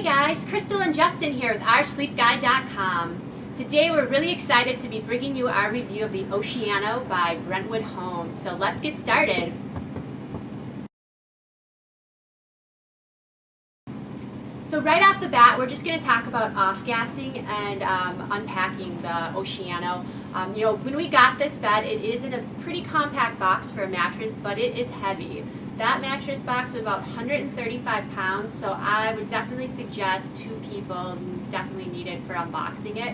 guys, Crystal and Justin here with oursleepguide.com. Today we're really excited to be bringing you our review of the Oceano by Brentwood Home. So let's get started. So right off the bat, we're just going to talk about off-gassing and unpacking the Oceano. When we got this bed, it is in a pretty compact box for a mattress, but it is heavy. That mattress box was about 135 pounds, so I would definitely suggest two people definitely need it for unboxing it.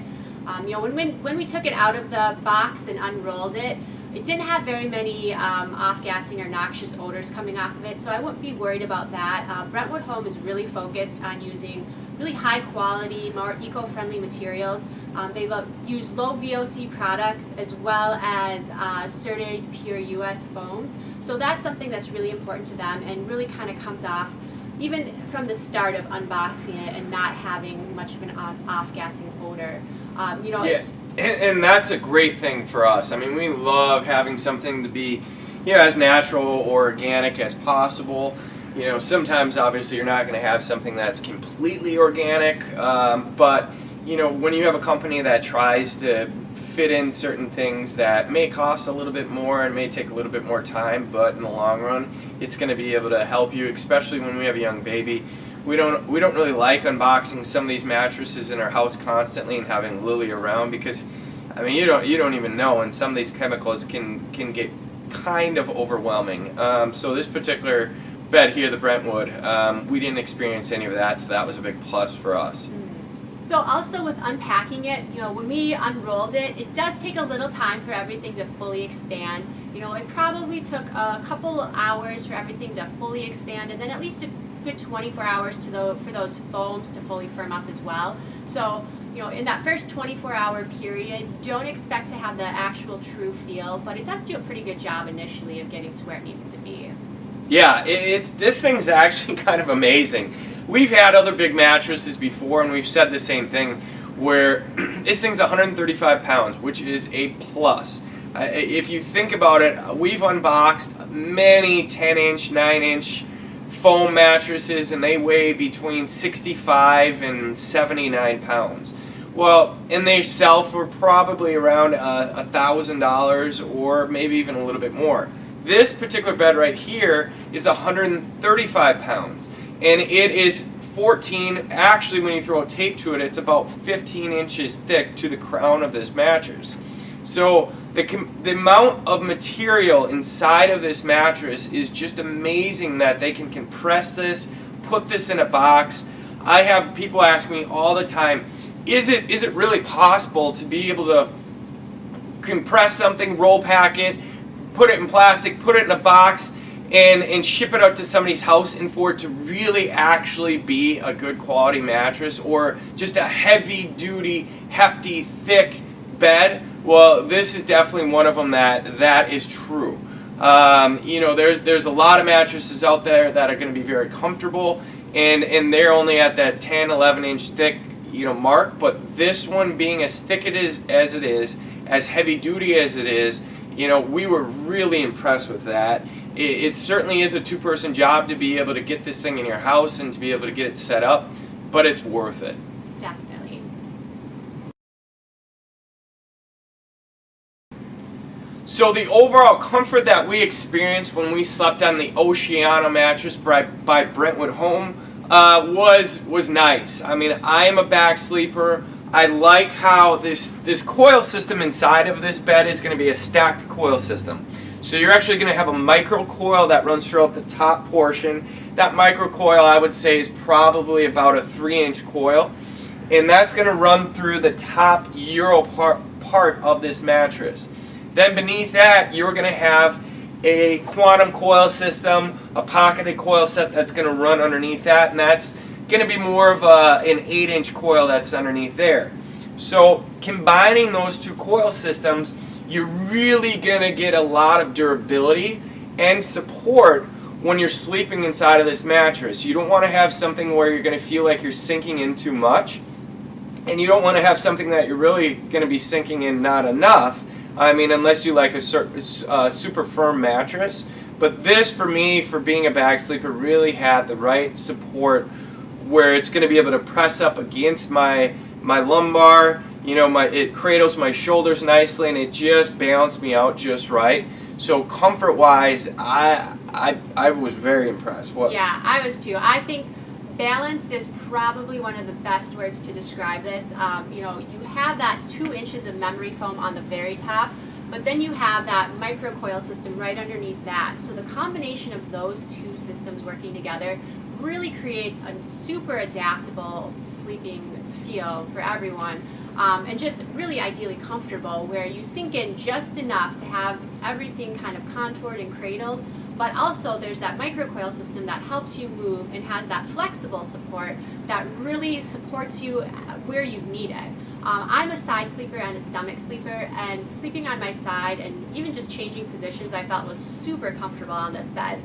When we took it out of the box and unrolled it, it didn't have very many off-gassing or noxious odors coming off of it, so I wouldn't be worried about that. Brentwood Home is really focused on using really high-quality, more eco-friendly materials. They use low VOC products as well as certified pure US foams. So that's something that's really important to them and really kind of comes off even from the start of unboxing it and not having much of an off-gassing odor. And that's a great thing for us. I mean, we love having something to be, as natural or organic as possible. Sometimes obviously you're not going to have something that's completely organic, but when you have a company that tries to fit in certain things that may cost a little bit more and may take a little bit more time, but in the long run, it's going to be able to help you, especially when we have a young baby. We don't really like unboxing some of these mattresses in our house constantly and having Lily around because, I mean, you don't even know, and some of these chemicals can get kind of overwhelming. So this particular bed here, the Brentwood, we didn't experience any of that, so that was a big plus for us. So also with unpacking it, when we unrolled it, it does take a little time for everything to fully expand. It probably took a couple hours for everything to fully expand, and then at least a good 24 hours for those foams to fully firm up as well. So, in that first 24-hour period, don't expect to have the actual true feel, but it does do a pretty good job initially of getting to where it needs to be. Yeah, this thing's actually kind of amazing. We've had other big mattresses before, and we've said the same thing, where this thing's 135 pounds, which is a plus. If you think about it, we've unboxed many 10-inch, 9-inch foam mattresses, and they weigh between 65 and 79 pounds. Well, and they sell for probably around $1,000 or maybe even a little bit more. This particular bed right here is 135 pounds, and it is 14, actually when you throw a tape to it, it's about 15 inches thick to the crown of this mattress. So the amount of material inside of this mattress is just amazing that they can compress this, put this in a box. I have people ask me all the time, is it really possible to be able to compress something, roll pack it, put it in plastic, put it in a box, and ship it out to somebody's house, and for it to really actually be a good quality mattress or just a heavy duty, hefty, thick bed? Well, this is definitely one of them that is true. There's a lot of mattresses out there that are going to be very comfortable, and they're only at that 10, 11 inch thick mark, but this one being as thick as it is, as heavy duty as it is, we were really impressed with that. It certainly is a two-person job to be able to get this thing in your house and to be able to get it set up, but it's worth it. Definitely. So the overall comfort that we experienced when we slept on the Oceano mattress by Brentwood Home was nice. I mean, I am a back sleeper. I like how this coil system inside of this bed is going to be a stacked coil system. So you're actually going to have a micro coil that runs throughout the top portion. That micro coil, I would say, is probably about a 3-inch coil, and that's going to run through the top Euro part of this mattress. Then beneath that, you're going to have a quantum coil system, a pocketed coil set that's going to run underneath that, and that's going to be more of an 8-inch coil that's underneath there. So combining those two coil systems, you're really going to get a lot of durability and support when you're sleeping inside of this mattress. You don't want to have something where you're going to feel like you're sinking in too much, and you don't want to have something that you're really going to be sinking in not enough. I mean, unless you like a super firm mattress. But this, for me, for being a back sleeper, really had the right support where it's going to be able to press up against my lumbar. You know, it cradles my shoulders nicely, and it just balanced me out just right. So comfort-wise, I was very impressed. What? Yeah, I was too. I think balanced is probably one of the best words to describe this. You know, you have that 2 inches of memory foam on the very top, but then you have that microcoil system right underneath that. So the combination of those 2 systems working together really creates a super adaptable sleeping feel for everyone. And just really ideally comfortable, where you sink in just enough to have everything kind of contoured and cradled, but also there's that microcoil system that helps you move and has that flexible support that really supports you where you need it. I'm a side sleeper and a stomach sleeper, and sleeping on my side and even just changing positions I felt was super comfortable on this bed.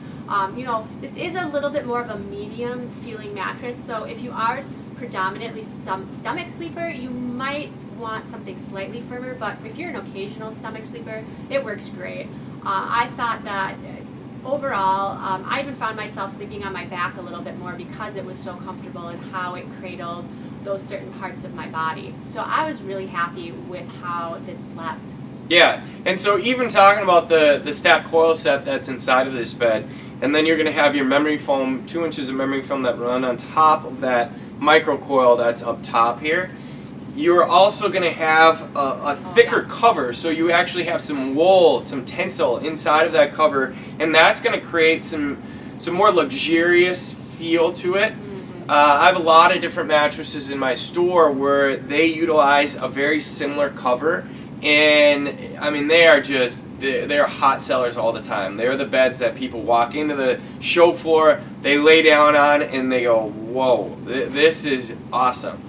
You know, this is a little bit more of a medium feeling mattress, so if you are predominantly some stomach sleeper, you might want something slightly firmer, but if you're an occasional stomach sleeper, it works great. I thought that overall, I even found myself sleeping on my back a little bit more because it was so comfortable and how it cradled those certain parts of my body. So I was really happy with how this slept. Yeah, and so even talking about the stacked coil set that's inside of this bed, and then you're going to have your memory foam, 2 inches of memory foam that run on top of that microcoil that's up top here. You're also going to have a thicker cover, so you actually have some wool, some tensile inside of that cover, and that's going to create some more luxurious feel to it. I have a lot of different mattresses in my store where they utilize a very similar cover, and I mean they are hot sellers all the time. They're the beds that people walk into the show floor, they lay down on, and they go, whoa, this is awesome.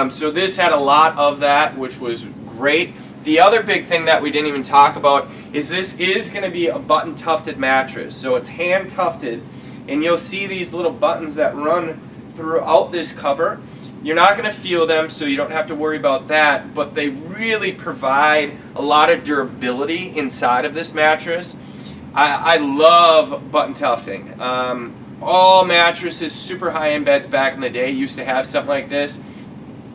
So this had a lot of that, which was great. The other big thing that we didn't even talk about is this is going to be a button tufted mattress. So it's hand tufted, and you'll see these little buttons that run throughout this cover. You're not going to feel them, so you don't have to worry about that, but they really provide a lot of durability inside of this mattress. I love button tufting. All mattresses, super high-end beds back in the day used to have something like this.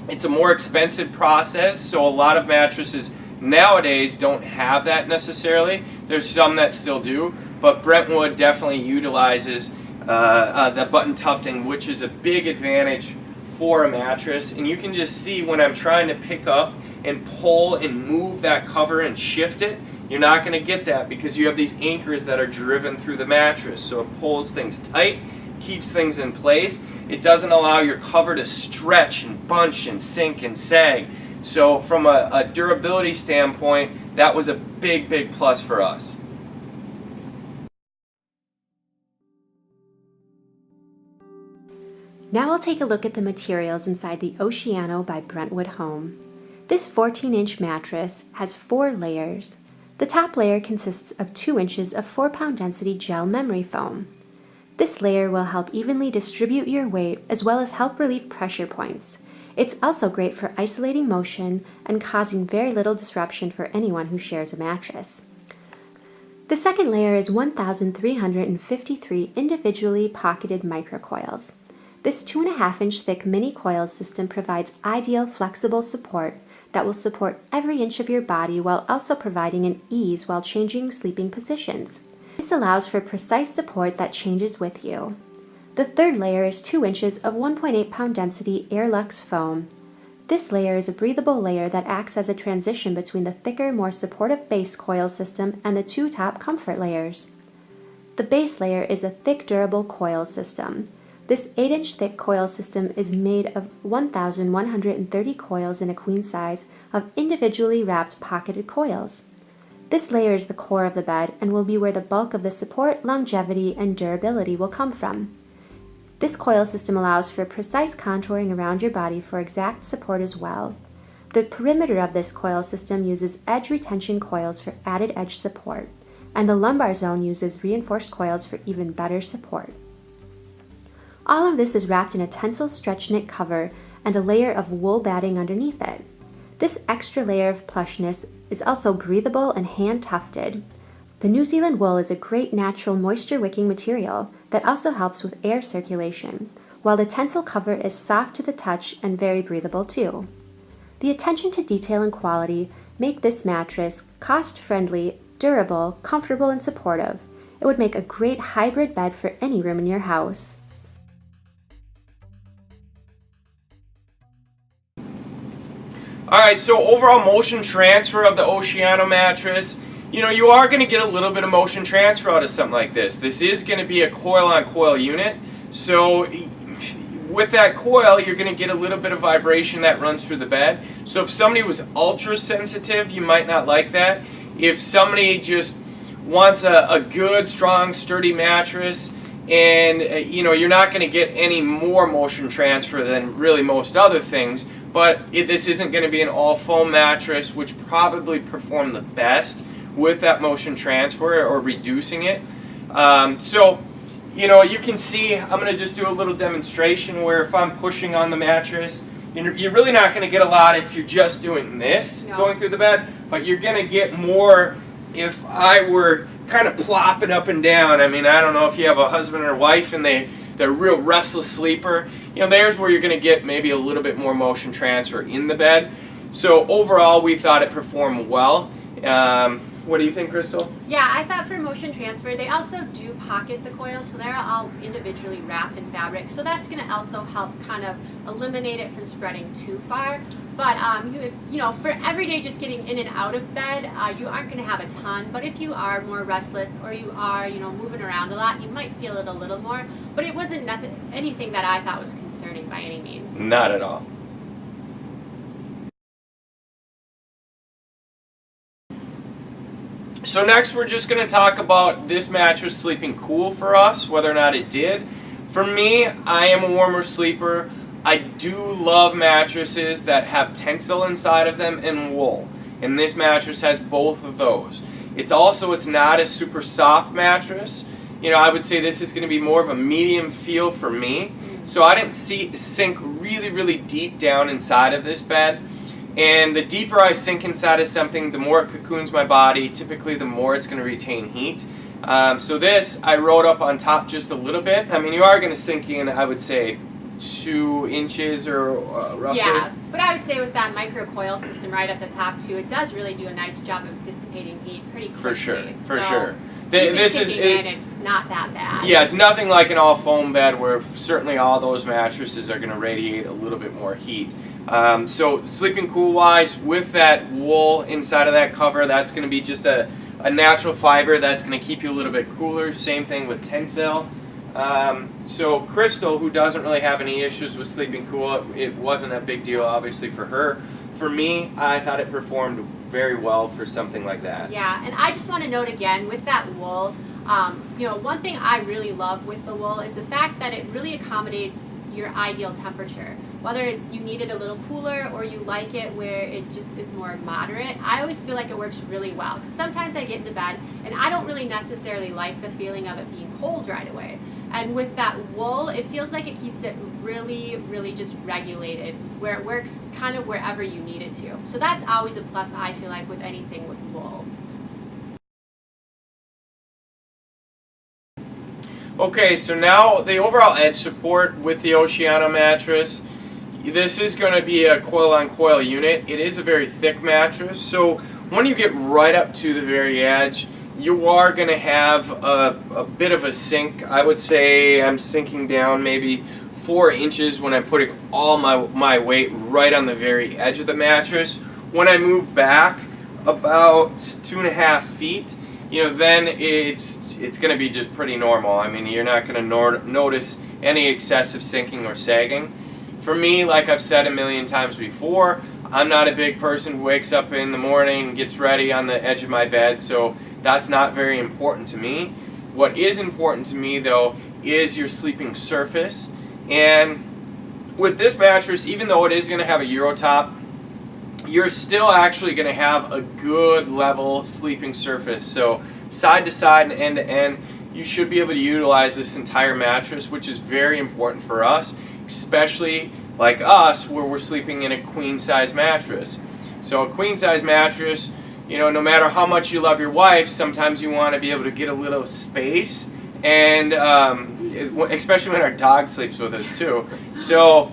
It's a more expensive process, so a lot of mattresses nowadays don't have that necessarily. There's some that still do, but Brentwood definitely utilizes the button tufting, which is a big advantage for a mattress. And you can just see when I'm trying to pick up and pull and move that cover and shift it, you're not going to get that because you have these anchors that are driven through the mattress. So it pulls things tight, keeps things in place. It doesn't allow your cover to stretch and bunch and sink and sag. So from a durability standpoint, that was a big, big plus for us. Now we'll take a look at the materials inside the Oceano by Brentwood Home. This 14-inch mattress has 4 layers. The top layer consists of 2 inches of 4-pound density gel memory foam. This layer will help evenly distribute your weight as well as help relieve pressure points. It's also great for isolating motion and causing very little disruption for anyone who shares a mattress. The second layer is 1,353 individually pocketed microcoils. This 2.5-inch thick mini coil system provides ideal flexible support that will support every inch of your body while also providing an ease while changing sleeping positions. This allows for precise support that changes with you. The third layer is 2 inches of 1.8-pound density Airlux foam. This layer is a breathable layer that acts as a transition between the thicker, more supportive base coil system and the 2 top comfort layers. The base layer is a thick, durable coil system. This 8-inch thick coil system is made of 1,130 coils in a queen size of individually wrapped pocketed coils. This layer is the core of the bed and will be where the bulk of the support, longevity, and durability will come from. This coil system allows for precise contouring around your body for exact support as well. The perimeter of this coil system uses edge retention coils for added edge support, and the lumbar zone uses reinforced coils for even better support. All of this is wrapped in a tensile stretch knit cover and a layer of wool batting underneath it. This extra layer of plushness is also breathable and hand tufted. The New Zealand wool is a great natural moisture wicking material that also helps with air circulation. while the Tencel cover is soft to the touch and very breathable too. The attention to detail and quality make this mattress cost-friendly, durable, comfortable, and supportive. It would make a great hybrid bed for any room in your house. Alright, so overall motion transfer of the Oceano mattress, you are going to get a little bit of motion transfer out of something like this. This is going to be a coil-on-coil unit, so with that coil, you're going to get a little bit of vibration that runs through the bed. So if somebody was ultra sensitive, you might not like that. If somebody just wants a good, strong, sturdy mattress, and you're not going to get any more motion transfer than really most other things, but this isn't going to be an all foam mattress, which probably perform the best with that motion transfer or reducing it. You can see, I'm going to just do a little demonstration where if I'm pushing on the mattress, you're really not going to get a lot if you're just doing this, going through the bed, but you're going to get more if I were kind of plopping up and down. I mean, I don't know if you have a husband or wife and they're a real restless sleeper. There's where you're going to get maybe a little bit more motion transfer in the bed. So overall, we thought it performed well. What do you think, Crystal? Yeah, I thought for motion transfer, they also do pocket the coils, so they're all individually wrapped in fabric. So that's going to also help kind of eliminate it from spreading too far. But for every day just getting in and out of bed, you aren't going to have a ton. But if you are more restless or you are, moving around a lot, you might feel it a little more. But it wasn't anything that I thought was concerning by any means. Not at all. So next we're just going to talk about this mattress sleeping cool for us, whether or not it did. For me, I am a warmer sleeper. I do love mattresses that have Tencel inside of them and wool. And this mattress has both of those. It's not a super soft mattress. I would say this is going to be more of a medium feel for me. So I didn't sink really, really deep down inside of this bed. And the deeper I sink inside of something, the more it cocoons my body. Typically, the more it's going to retain heat. So this, I wrote up on top just a little bit. I mean, you are going to sink in, I would say, 2 inches or roughly. Yeah, but I would say with that micro coil system right at the top too, it does really do a nice job of dissipating heat pretty quickly. For sure. It's not that bad. Yeah, it's nothing like an all foam bed where certainly all those mattresses are going to radiate a little bit more heat. So sleeping cool wise, with that wool inside of that cover, that's going to be just a natural fiber that's going to keep you a little bit cooler. Same thing with Tencel. So Crystal, who doesn't really have any issues with sleeping cool, it wasn't a big deal obviously for her. For me, I thought it performed very well for something like that. Yeah, and I just want to note again with that wool, one thing I really love with the wool is the fact that it really accommodates your ideal temperature. Whether you need it a little cooler or you like it where it just is more moderate, I always feel like it works really well. Because sometimes I get into bed and I don't really necessarily like the feeling of it being cold right away. And with that wool, it feels like it keeps it really, really just regulated, where it works kind of wherever you need it to. So that's always a plus, I feel like, with anything with wool. Okay, so now the overall edge support with the Oceano mattress. This is going to be a coil-on-coil unit. It is a very thick mattress, so when you get right up to the very edge, you are going to have a bit of a sink. I would say I'm sinking down maybe 4 inches when I'm putting all my weight right on the very edge of the mattress. When I move back about 2.5 feet, then it's going to be just pretty normal. I mean, you're not going to notice any excessive sinking or sagging. For me, like I've said a million times before, I'm not a big person who wakes up in the morning and gets ready on the edge of my bed, so that's not very important to me. What is important to me, though, is your sleeping surface. And with this mattress, even though it is going to have a Euro top, you're still actually going to have a good level sleeping surface. So side to side and end to end, you should be able to utilize this entire mattress, which is very important for us, especially like us where we're sleeping in a queen size mattress. So a queen size mattress, no matter how much you love your wife, sometimes you want to be able to get a little space, and especially when our dog sleeps with us too. So,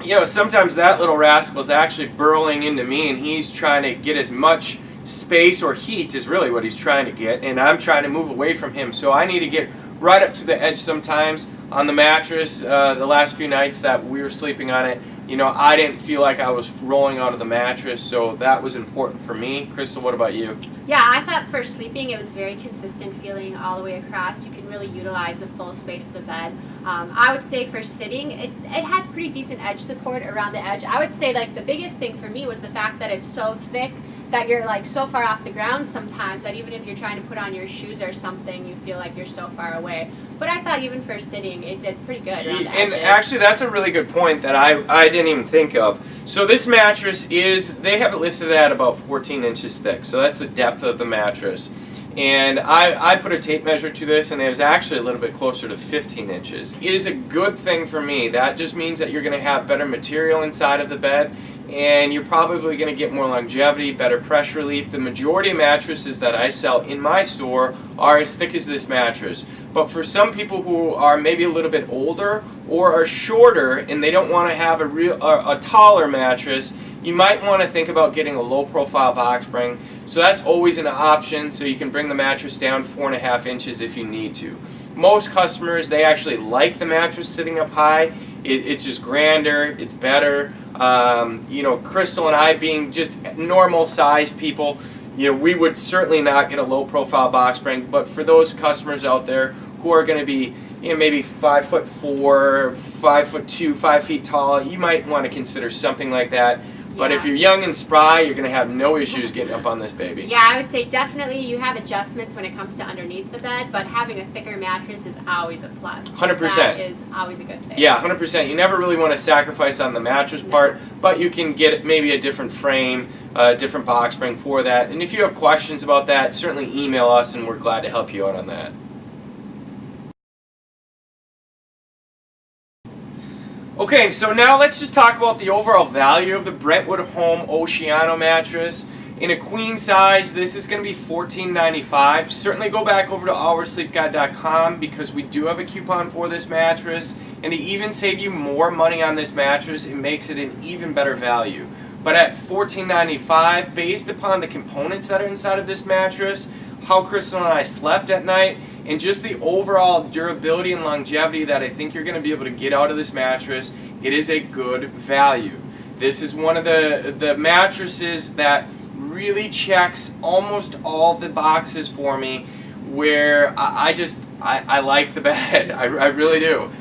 you know, sometimes that little rascal is actually burrowing into me, and he's trying to get as much space or heat is really what he's trying to get, and I'm trying to move away from him. So I need to get right up to the edge sometimes on the mattress. The last few nights that we were sleeping on it, you know, I didn't feel like I was rolling out of the mattress, so that was important for me. Crystal, what about you? Yeah, I thought for sleeping it was very consistent feeling all the way across. You can really utilize the full space of the bed. I would say for sitting, it has pretty decent edge support around the edge. I would say like the biggest thing for me was the fact that it's so thick that you're like so far off the ground sometimes that even if you're trying to put on your shoes or something, you feel like you're so far away. But I thought even for sitting, it did pretty good around the And edges. actually, that's a really good point that I didn't even think of. So this mattress they have it listed at about 14 inches thick. So that's the depth of the mattress. And I put a tape measure to this, and it was actually a little bit closer to 15 inches. It is a good thing for me. That just means that you're going to have better material inside of the bed, and you're probably going to get more longevity, better pressure relief. The majority of mattresses that I sell in my store are as thick as this mattress. But for some people who are maybe a little bit older or are shorter and they don't want to have a taller mattress, you might want to think about getting a low profile box spring. So that's always an option, so you can bring the mattress down 4.5 inches if you need to. Most customers, they actually like the mattress sitting up high. It's just grander, it's better. You know, Crystal and I being just normal sized people, you know, we would certainly not get a low profile box spring, but for those customers out there who are going to be, you know, maybe 5'4", 5'2", 5 feet tall, you might want to consider something like that. But if you're young and spry, you're going to have no issues getting up on this baby. Yeah, I would say definitely you have adjustments when it comes to underneath the bed, but having a thicker mattress is always a plus. 100%. That is always a good thing. Yeah, 100%. You never really want to sacrifice on the mattress part, but you can get maybe a different frame, a different box spring for that. And if you have questions about that, certainly email us, and we're glad to help you out on that. Okay, so now let's just talk about the overall value of the Brentwood Home Oceano mattress. In a queen size, this is going to be $14.95. Certainly go back over to oursleepguide.com because we do have a coupon for this mattress. And to even save you more money on this mattress, it makes it an even better value. But at $14.95, based upon the components that are inside of this mattress, how Crystal and I slept at night, and just the overall durability and longevity that I think you're going to be able to get out of this mattress, it is a good value. This is one of the mattresses that really checks almost all the boxes for me, where I like the bed. I really do.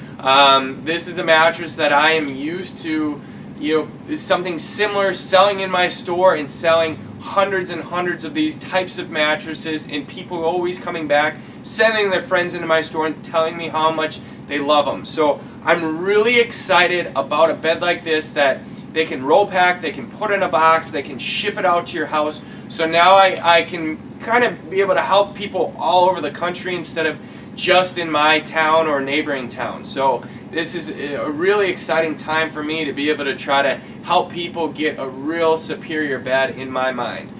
This is a mattress that I am used to, you know, something similar selling in my store and selling hundreds and hundreds of these types of mattresses, and people always coming back, sending their friends into my store and telling me how much they love them. So I'm really excited about a bed like this that they can roll pack, they can put in a box, they can ship it out to your house. So now I can kind of be able to help people all over the country instead of just in my town or neighboring town. So this is a really exciting time for me to be able to try to help people get a real superior bed in my mind.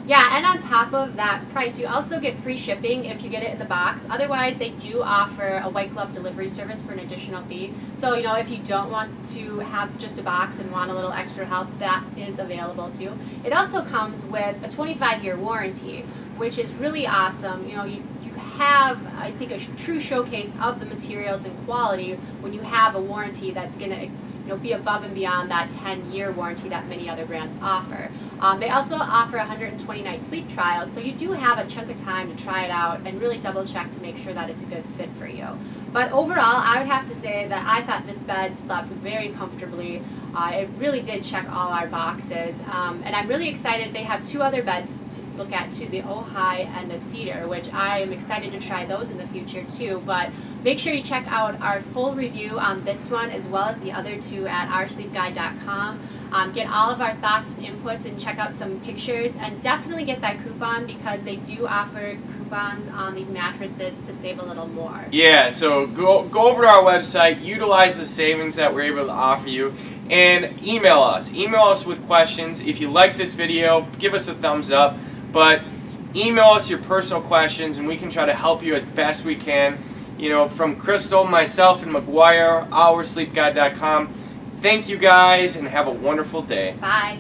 Yeah, and on top of that price, you also get free shipping if you get it in the box. Otherwise, they do offer a white glove delivery service for an additional fee. So, you know, if you don't want to have just a box and want a little extra help, that is available too. It also comes with a 25-year warranty, which is really awesome. You know, you have, I think, a true showcase of the materials and quality when you have a warranty that's going to, you know, be above and beyond that 10-year warranty that many other brands offer. They also offer 120-night sleep trials, so you do have a chunk of time to try it out and really double check to make sure that it's a good fit for you. But overall, I would have to say that I thought this bed slept very comfortably. It really did check all our boxes, and I'm really excited. They have two other beds to look at too, the Ojai and the Cedar, which I am excited to try those in the future too. But make sure you check out our full review on this one as well as the other two at oursleepguide.com. Get all of our thoughts and inputs and check out some pictures, and definitely get that coupon because they do offer coupons on these mattresses to save a little more. Yeah, so go over to our website, utilize the savings that we're able to offer you, and email us. Email us with questions. If you like this video, give us a thumbs up, but email us your personal questions and we can try to help you as best we can. from Crystal, myself, and McGuire, oursleepguide.com. Thank you guys, and have a wonderful day. Bye.